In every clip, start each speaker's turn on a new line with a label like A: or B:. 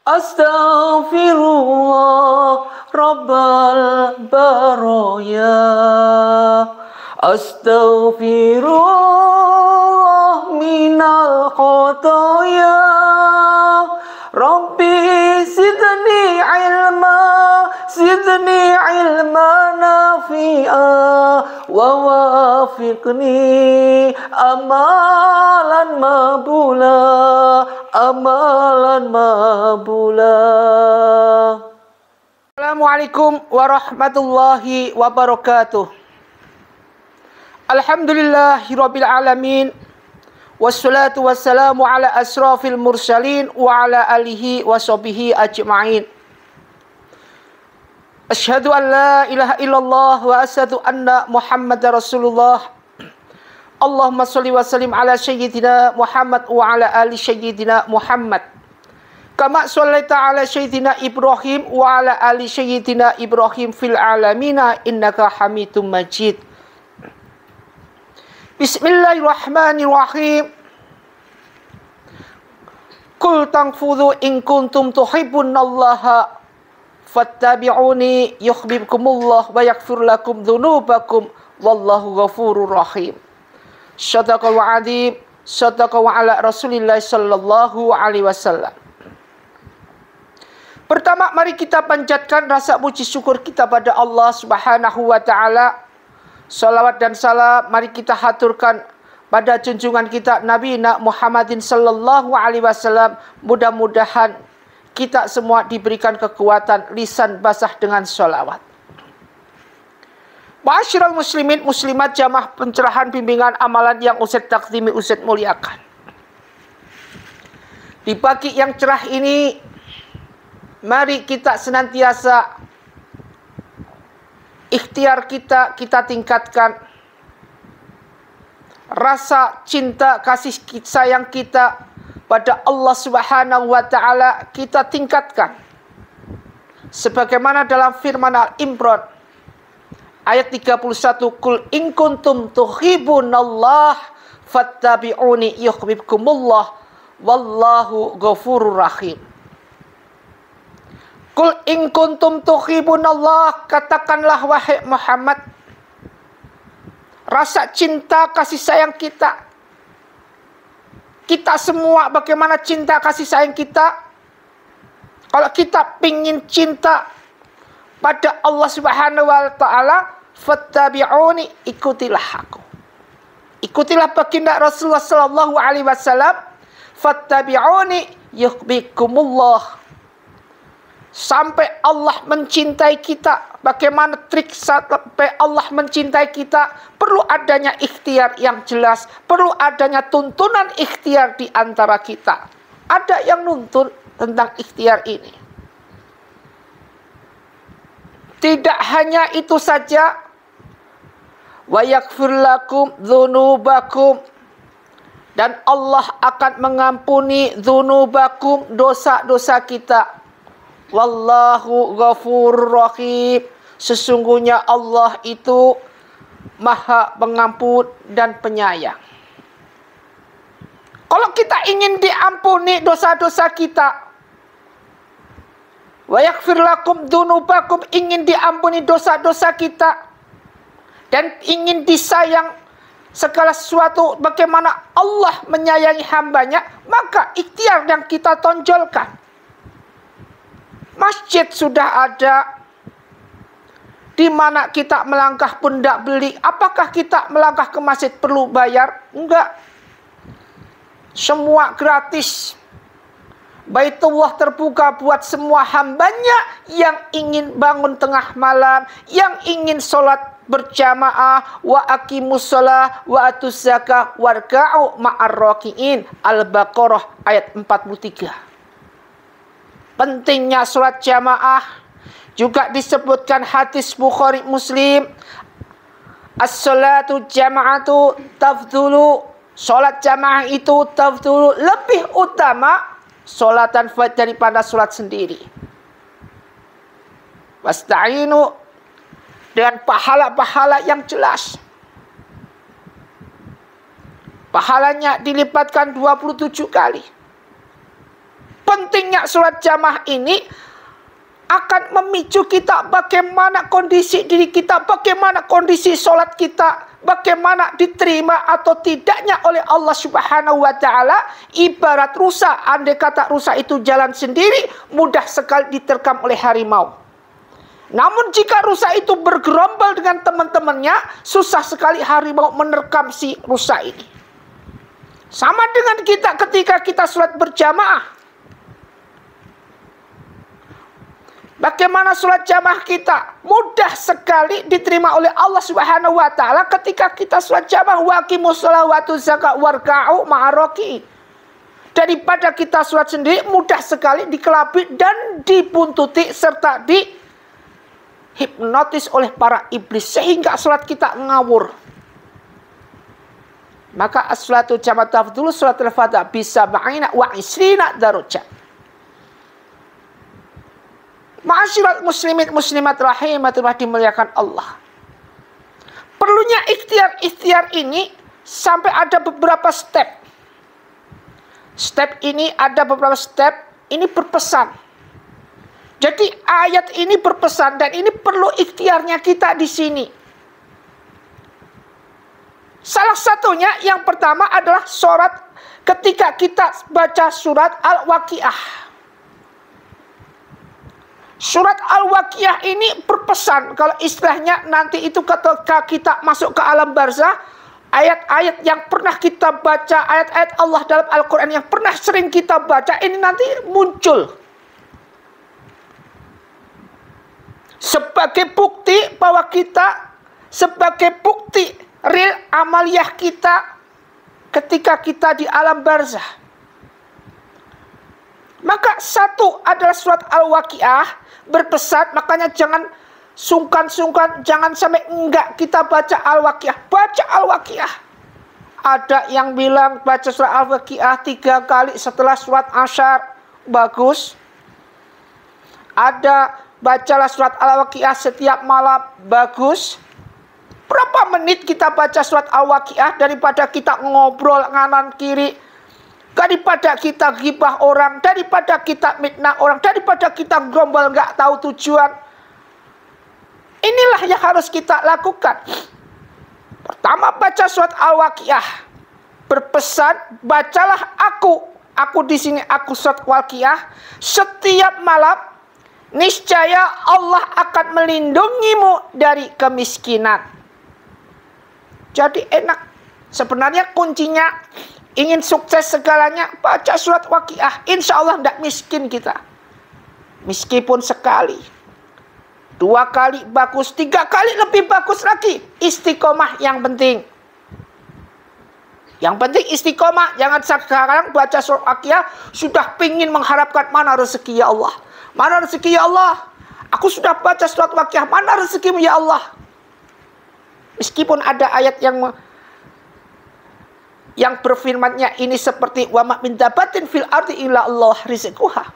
A: Astaghfirullah Rabbal baraya. Astaghfirullah minal khotoya. Rabbi sidni ilma nafi'a wa wafiqni amalan mabula. Assalamualaikum warahmatullahi wabarakatuh. Alhamdulillahirabbil alamin. Wassalatu wassalamu ala asrafil mursalin wa ala alihi wa sahbihi ajma'in. Asyhadu an la ilaha illallah wa asyhadu anna Muhammadar Rasulullah. Allahumma shalli wa sallim ala sayyidina Muhammad wa ala ali sayyidina Muhammad. Kama shallaita ala sayyidina Ibrahim wa ala ali sayyidina Ibrahim fil alamina innaka Hamidum Majid. Bismillahirrahmanirrahim. Qul tanfudhu in kuntum tuhibbunallaha fattabi'uni yuhibbukumullah wa yaghfir lakum dzunubakum wallahu ghafurur rahim. Shadaqal wa'adzim, shadaqa wa ala Rasulillah sallallahu alaihi wasallam. Pertama, mari kita panjatkan rasa puji syukur kita pada Allah Subhanahu wa taala. Salawat dan salam mari kita haturkan pada junjungan kita Nabi Muhammadin sallallahu alaihi wasallam. Mudah-mudahan kita semua diberikan kekuatan lisan basah dengan salawat. Ma'asyiral muslimin muslimat jamaah pencerahan bimbingan amalan yang Ustaz takzimi Ustaz muliakan. Di pagi yang cerah ini mari kita senantiasa ikhtiar kita tingkatkan. Rasa cinta kasih sayang kita pada Allah Subhanahu wa taala kita tingkatkan. Sebagaimana dalam firman Al-Imran ayat 31, Qul in kuntum tuhibbunallah fattabi'uni yuhibbukumullah wallahu ghafurur rahim. Qul in kuntum tuhibbunallah, katakanlah wahai Muhammad, rasa cinta kasih sayang kita semua, bagaimana cinta kasih sayang kita. Kalau kita pingin cinta pada Allah Subhanahu wa taala, fattabi'uni, ikutilah aku. Ikutilah baginda Rasulullah sallallahu alaihi wasallam, fattabi'uni yuhibbukumullah. Sampai Allah mencintai kita. Bagaimana trik sampai Allah mencintai kita? Perlu adanya ikhtiar yang jelas. Perlu adanya tuntunan ikhtiar di antara kita. Ada yang nuntun tentang ikhtiar ini. Tidak hanya itu saja. Wa yaghfir lakum dzunubakum. Dan Allah akan mengampuni dzunubakum, dosa-dosa kita. Wallahu ghafurur rahim. Sesungguhnya Allah itu Maha Pengampun dan Penyayang. Kalau kita ingin diampuni dosa-dosa kita, wa yaghfir lakum dzunubakum, ingin diampuni dosa-dosa kita dan ingin disayang segala sesuatu bagaimana Allah menyayangi hambanya, maka ikhtiar yang kita tonjolkan. Masjid sudah ada, di mana kita melangkah pun tidak beli. Apakah kita melangkah ke masjid perlu bayar? Enggak. Semua gratis. Baitullah terbuka buat semua hambanya yang ingin bangun tengah malam, yang ingin sholat berjamaah. Wa aqimus shalah wa atuz zakah warka'u ma'ar raki'in. Al-Baqarah ayat 43. Pentingnya sholat jamaah juga disebutkan hadis Bukhari Muslim. As-sholatu jama'atu tafdulu. Sholat jamaah itu tafdulu, lebih utama sholatan daripada sholat sendiri. Wasta'inu, dengan pahala-pahala yang jelas. Pahalanya dilipatkan 27 kali. pentingnya sholat jamaah ini akan memicu kita bagaimana kondisi diri kita, bagaimana kondisi sholat kita, bagaimana diterima atau tidaknya oleh Allah Subhanahu wa Ta'ala. Ibarat rusa, andai kata rusa itu jalan sendiri, mudah sekali diterkam oleh harimau. Namun jika rusa itu bergerombol dengan teman-temannya, susah sekali harimau menerkam si rusa ini. Sama dengan kita ketika kita sholat berjamaah. Bagaimana sholat jamaah kita? Mudah sekali diterima oleh Allah Subhanahu wa Ta'ala ketika kita sholat jamaah. Waqimus shalah wa atuz zakah warka'u ma'arraki'in. Daripada kita sholat sendiri, mudah sekali dikelabui dan dibuntuti serta dihipnotis oleh para iblis sehingga sholat kita ngawur. Maka as-sholatu jama'at tafdhulu sholatul fadha bisa ba'ina wa isrina darajat. Ma'asyiral muslimin muslimat rahimatullah dimuliakan Allah. Perlunya ikhtiar ini sampai ada beberapa step. Step ini ada beberapa step, ini berpesan. Jadi ayat ini berpesan dan ini perlu ikhtiarnya kita di sini. Salah satunya yang pertama adalah surat ketika kita baca surat Al-Waqiah. Surat Al-Waqiah ini berpesan, kalau istilahnya nanti itu ketika kita masuk ke alam barzah, ayat-ayat yang pernah kita baca, ayat-ayat Allah dalam Al-Quran yang pernah sering kita baca, ini nanti muncul. Sebagai bukti bahwa kita, sebagai bukti real amaliyah kita ketika kita di alam barzah. Maka satu adalah surat Al-Waqiah berpesan, makanya jangan sungkan-sungkan, jangan sampai enggak kita baca Al-Waqiah. Baca Al-Waqiah. Ada yang bilang baca surat Al-Waqiah 3 kali setelah surat Asyar, bagus. Ada bacalah surat Al-Waqiah setiap malam, bagus. Berapa menit kita baca surat Al-Waqiah daripada kita ngobrol nganan kiri, daripada kita ghibah orang, daripada kita mitnah orang, daripada kita gerombol nggak tahu tujuan. Inilah yang harus kita lakukan. Pertama, baca surat Al-Waqiah. Berpesan, bacalah aku di sini aku surat Al-Waqiah setiap malam. Niscaya Allah akan melindungimu dari kemiskinan. Jadi enak. Sebenarnya kuncinya ingin sukses segalanya, baca surat Waqiah. Insya Allah tidak miskin kita. Meskipun sekali, 2 kali bagus, 3 kali lebih bagus lagi. Istiqomah yang penting. Yang penting istiqomah. Jangan sekarang baca surat Waqiah sudah pingin mengharapkan mana rezeki ya Allah. Mana rezeki ya Allah. Aku sudah baca surat Waqiah, mana rezekimu ya Allah. Meskipun ada ayat yang berfirmannya ini seperti wa ma min dabatin fil ardi illa Allah rizquha.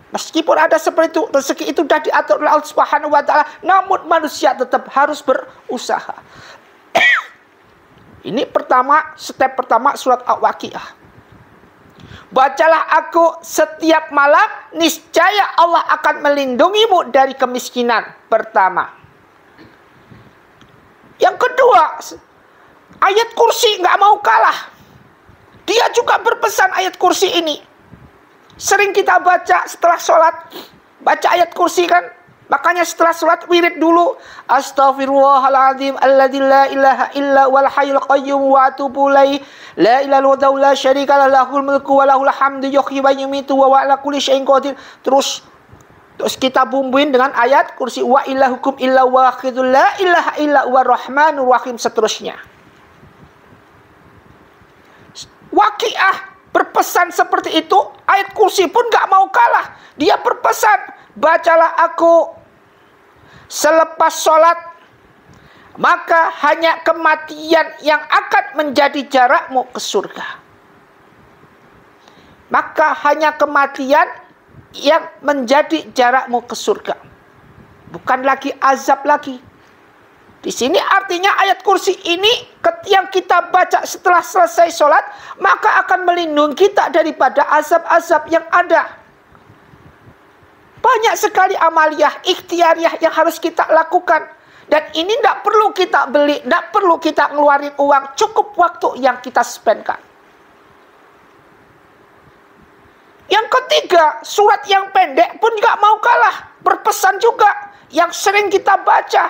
A: Meskipun ada seperti itu, rezeki itu sudah diatur oleh Allah Subhanahu wa Ta'ala, namun manusia tetap harus berusaha. Ini pertama, step pertama surat Al-Waqiah. Bacalah aku setiap malam, niscaya Allah akan melindungimu dari kemiskinan. Pertama. Yang kedua, ayat kursi nggak mau kalah. Dia juga berpesan ayat kursi ini. Sering kita baca setelah sholat. Baca ayat kursi kan. Makanya setelah sholat wirid dulu. Astaghfirullahaladzim. Alladzi la ilaha illa wal hayyul qayyum wa atubu ilaih. La ilaha illallah la syarika lah lahul mulku wa lahul hamdu yuhyi wa yumitu wa ala kulli syai'in qadir. Terus kita bumbuin dengan ayat kursi. Wa ilahukum illa wahidul la ilaha illa wa rahmanur rahim. Seterusnya. Waqiah berpesan seperti itu. Ayat kursi pun gak mau kalah. Dia berpesan, bacalah aku selepas sholat, maka hanya kematian yang akan menjadi jarakmu ke surga. Maka hanya kematian yang menjadi jarakmu ke surga. Bukan lagi azab lagi. Di sini artinya ayat kursi ini yang kita baca setelah selesai sholat, maka akan melindungi kita daripada azab-azab yang ada. banyak sekali amaliyah, ikhtiariyah yang harus kita lakukan. Dan ini tidak perlu kita beli, tidak perlu kita ngeluarin uang, cukup waktu yang kita spendkan. Yang ketiga, surat yang pendek pun juga mau kalah, berpesan juga, yang sering kita baca,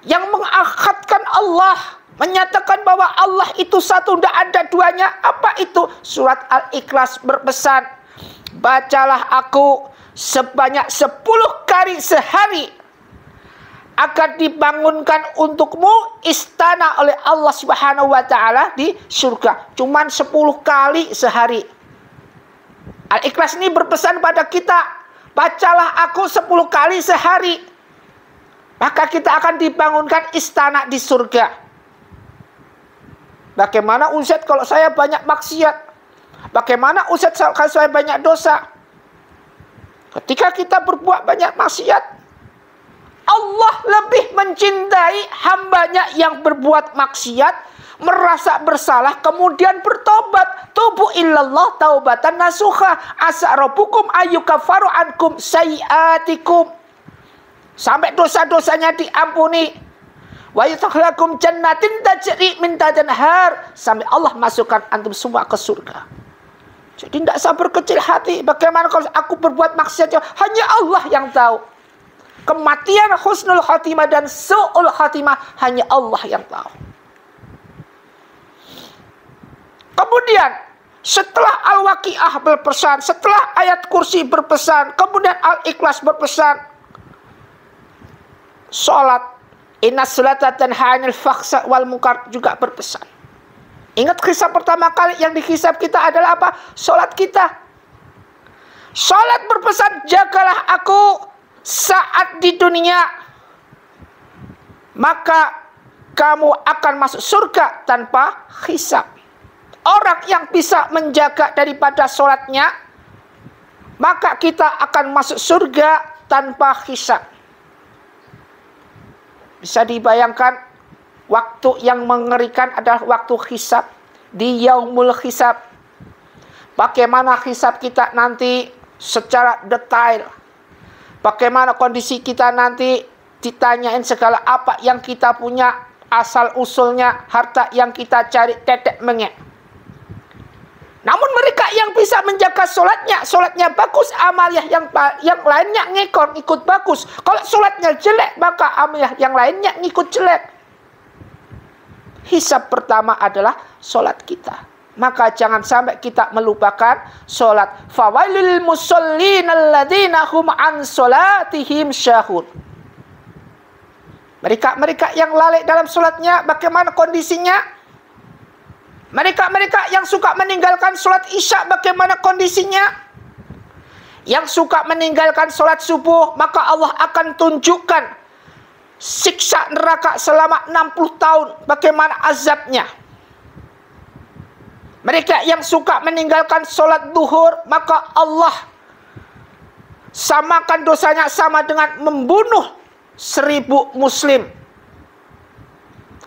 A: yang mengakadkan Allah, menyatakan bahwa Allah itu satu, tidak ada duanya. Apa itu? Surat Al-Ikhlas berpesan, bacalah aku sebanyak 10 kali sehari, agar dibangunkan untukmu istana oleh Allah Subhanahu wa Ta'ala di surga. Cuman 10 kali sehari. Al-Ikhlas ini berpesan pada kita, bacalah aku 10 kali sehari, maka kita akan dibangunkan istana di surga. Bagaimana Ustaz kalau saya banyak maksiat? Bagaimana Ustaz kalau saya banyak dosa? Ketika kita berbuat banyak maksiat, Allah lebih mencintai hambanya yang berbuat maksiat, merasa bersalah, kemudian bertobat. Tubu illallah taubatan nasuha, asa rabbukum ayyukaffaru ankum sayiatikum. Sampai dosa-dosanya diampuni. Wa yudkhilukum jannatin tajri min tahtiha al-anhar, sampai Allah masukkan antum semua ke surga. Jadi tidak usah berkecil hati. Bagaimana kalau aku berbuat maksiat? Hanya Allah yang tahu. Kematian husnul khatimah dan su'ul khatimah hanya Allah yang tahu. Kemudian setelah Al-Waqiah berpesan, setelah ayat kursi berpesan, kemudian Al-Ikhlas berpesan, sholat inna sholata tanha 'anil fahsya wal munkar juga berpesan. Ingat kisah pertama kali yang dihisab kita adalah apa? Sholat kita. Sholat berpesan, jagalah aku saat di dunia, maka kamu akan masuk surga tanpa hisab. Orang yang bisa menjaga daripada sholatnya, maka kita akan masuk surga tanpa hisab. Bisa dibayangkan, waktu yang mengerikan adalah waktu hisab, di yaumul hisab. Bagaimana hisab kita nanti secara detail. Bagaimana kondisi kita nanti, ditanyain segala apa yang kita punya, asal usulnya, harta yang kita cari, tetek mengek. Namun mereka yang bisa menjaga sholatnya bagus, amaliyah yang lainnya ikut bagus. Kalau sholatnya jelek, maka amaliyah yang lainnya ngikut jelek. Hisab pertama adalah sholat kita. Maka jangan sampai kita melupakan sholat. Fawailil musallin alladzina hum an sholatihim syahud. Mereka yang lalai dalam sholatnya, bagaimana kondisinya? Mereka yang suka meninggalkan sholat isya, bagaimana kondisinya? Yang suka meninggalkan sholat subuh, maka Allah akan tunjukkan siksa neraka selama 60 tahun. Bagaimana azabnya? Mereka yang suka meninggalkan sholat duhur, maka Allah samakan dosanya sama dengan membunuh 1000 muslim.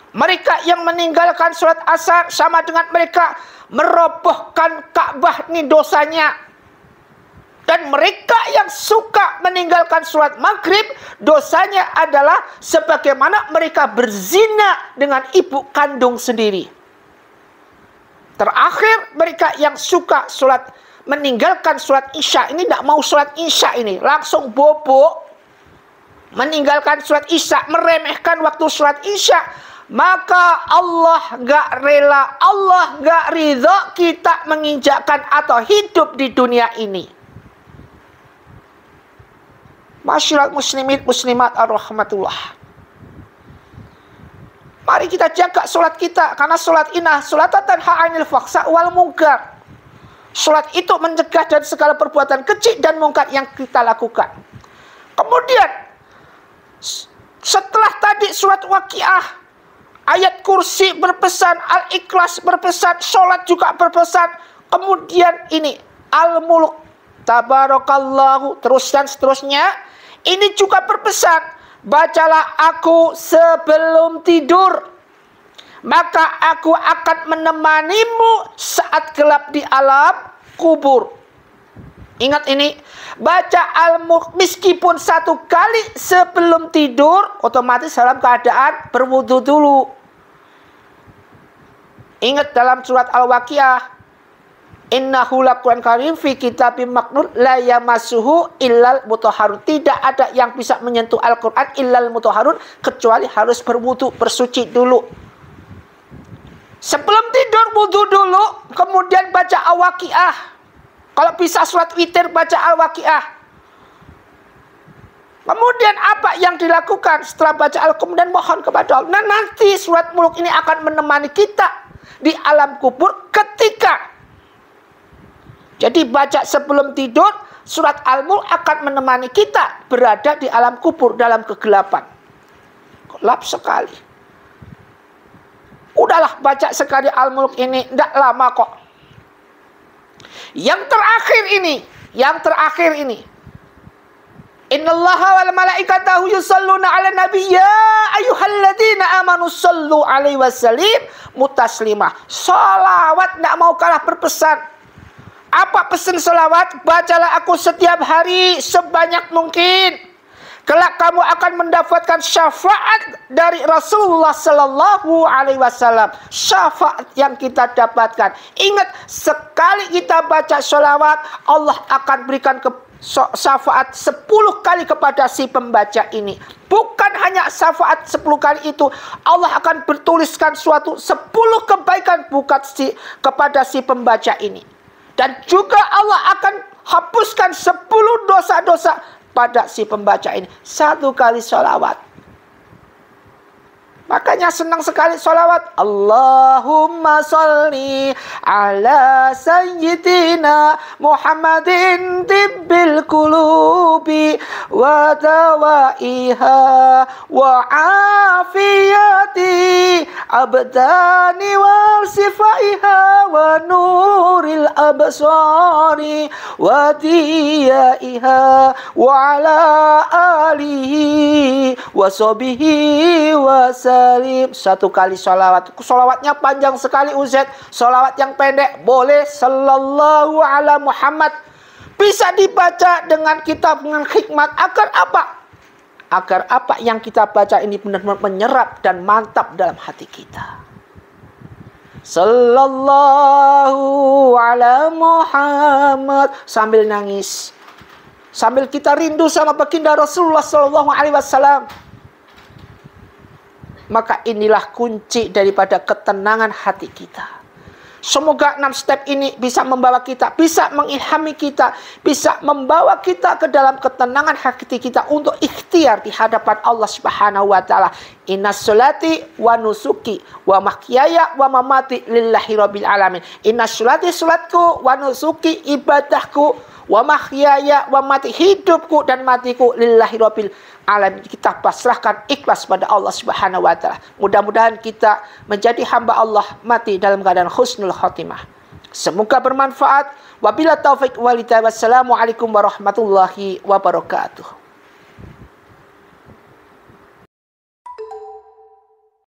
A: Mereka yang meninggalkan sholat asar sama dengan mereka merobohkan Ka'bah, ini dosanya. Dan mereka yang suka meninggalkan sholat maghrib, dosanya adalah sebagaimana mereka berzina dengan ibu kandung sendiri. Terakhir, mereka yang suka meninggalkan sholat isya, ini tidak mau sholat isya ini, langsung bobo, meninggalkan sholat isya, meremehkan waktu sholat isya, maka Allah gak rela, Allah gak ridho kita menginjakkan atau hidup di dunia ini. Masyiral muslimin muslimat ar-rahmatullah. Mari kita jaga sholat kita, karena sholat inah sholatan tanha 'anil fahsya wal munkar. Sholat itu mencegah dari segala perbuatan keji dan mungkar yang kita lakukan. Kemudian setelah tadi surat Waqiah, ayat kursi berpesan, Al-Ikhlas berpesan, sholat juga berpesan. Kemudian ini Al-Mulk, Tabarakallahu, terus dan seterusnya. Ini juga berpesan, bacalah aku sebelum tidur, maka aku akan menemanimu saat gelap di alam kubur. Ingat ini, baca Al-Mulk meskipun 1 kali sebelum tidur, otomatis dalam keadaan berwudu dulu. Ingat dalam surat Al-Waqiah, innahu laqur'an karim fi kitabim maknun la yamassuhu illal mutahharun. Tidak ada yang bisa menyentuh Al-Quran illal mutahharun, kecuali harus berwudu, bersuci dulu. Sebelum tidur wudu dulu, kemudian baca Al-Waqiah. Kalau bisa surat witir, baca Al-Waqiah. Kemudian apa yang dilakukan setelah baca Al-Quran? Kemudian mohon kepada Allah. Nah, nanti surat Mulk ini akan menemani kita di alam kubur ketika. Jadi baca sebelum tidur, surat Al-Mulk akan menemani kita berada di alam kubur dalam kegelapan. Gelap sekali. Udahlah baca sekali Al-Mulk ini, tidak lama kok. Yang terakhir ini. Innallaha wal malaikatahu yusalluna 'alan nabiy ya ayyuhalladzina amanu sallu 'alaihi wasallim mutaslimah. Shalawat tidak mau kalah berpesan. Apa pesan shalawat? Bacalah aku setiap hari sebanyak mungkin. Kelak kamu akan mendapatkan syafaat dari Rasulullah Sallallahu Alaihi Wasallam. Syafaat yang kita dapatkan. Ingat, sekali kita baca sholawat, Allah akan berikan syafaat 10 kali kepada si pembaca ini. Bukan hanya syafaat 10 kali itu, Allah akan bertuliskan suatu 10 kebaikan kepada si pembaca ini. Dan juga Allah akan hapuskan 10 dosa-dosa pada si pembaca ini. 1 kali sholawat. Makanya senang sekali sholawat. Allahumma sholli ala sayyidina Muhammadin tibbil qulubi wa dawaiha wa afiyati abdani wal sifaiha wa nuril absari wa diyaiha wa ala alihi wa sahbihi wa sallam. 1 kali sholawat. Sholawatnya panjang sekali Ustaz. Sholawat yang pendek boleh. Sallallahu ala Muhammad. Bisa dibaca dengan kitab, dengan hikmat. Agar apa? Agar apa yang kita baca ini benar-benar menyerap dan mantap dalam hati kita. Sallallahu ala Muhammad. Sambil nangis, sambil kita rindu sama baginda Rasulullah Sallallahu Alaihi Wasallam. Maka inilah kunci daripada ketenangan hati kita. Semoga 6 step ini bisa membawa kita, bisa mengilhami kita, bisa membawa kita ke dalam ketenangan hati kita untuk ikhtiar di hadapan Allah Subhanahu wa taala. Innas sholati wa nusuki wa mahyaya wa mamati lillahi rabbil alamin. Innas sholati, salatku, wa nusuki, ibadahku, wa mahyaya wa mati, hidupku dan matiku lillahi rabbil alamin. Kita pasrahkan ikhlas pada Allah Subhanahu wa taala. Mudah-mudahan kita menjadi hamba Allah, mati dalam keadaan husnul khotimah. Semoga bermanfaat. Wabillahi taufiq wal hidayah. Wassalamualaikum warahmatullahi wabarakatuh.